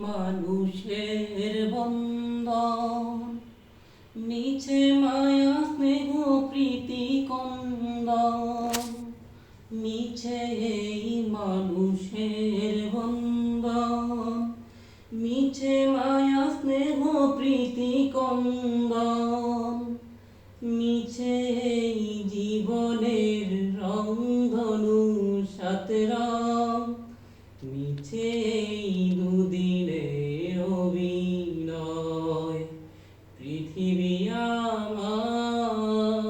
মানুষের বন্ধন, মিছে মায়া স্নেহ প্রীতি কন্দন, মিছে এই মানুষের বন্ধন, মিছে মায়া স্নেহ প্রীতি কন্দন, মিছে এই জীবনের রংধনু সাতরং, মিছে এই দুদিনের অভিনয়। পৃথিবী আমার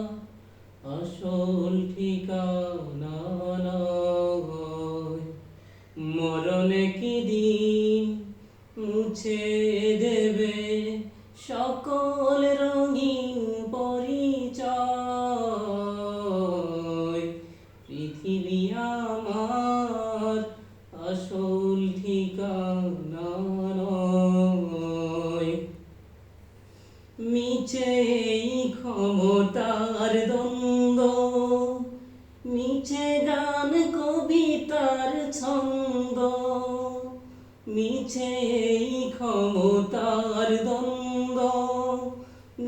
আসল ঠিকানা নয়, মরণে কি দিন মুছে দেবে সকল রঙিন পরিচয়। পৃথিবী আমার আসল ঠিকানা নয়, মিছে এই ক্ষমতার দ্বন্দ্ব, মিছে গান কবিতার ছন্দ, মিছে এই ক্ষমতার দ্বন্দ্ব,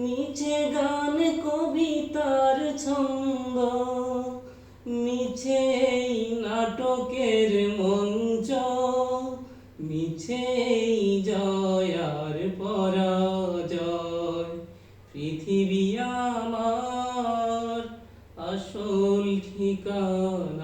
মিছে গান কবিতার ছন্দ, মিছে এই নাটকের মঞ্চ, মিছে এই জয় আর পরাজয়। পৃথিবী আমার আসল ঠিকানা।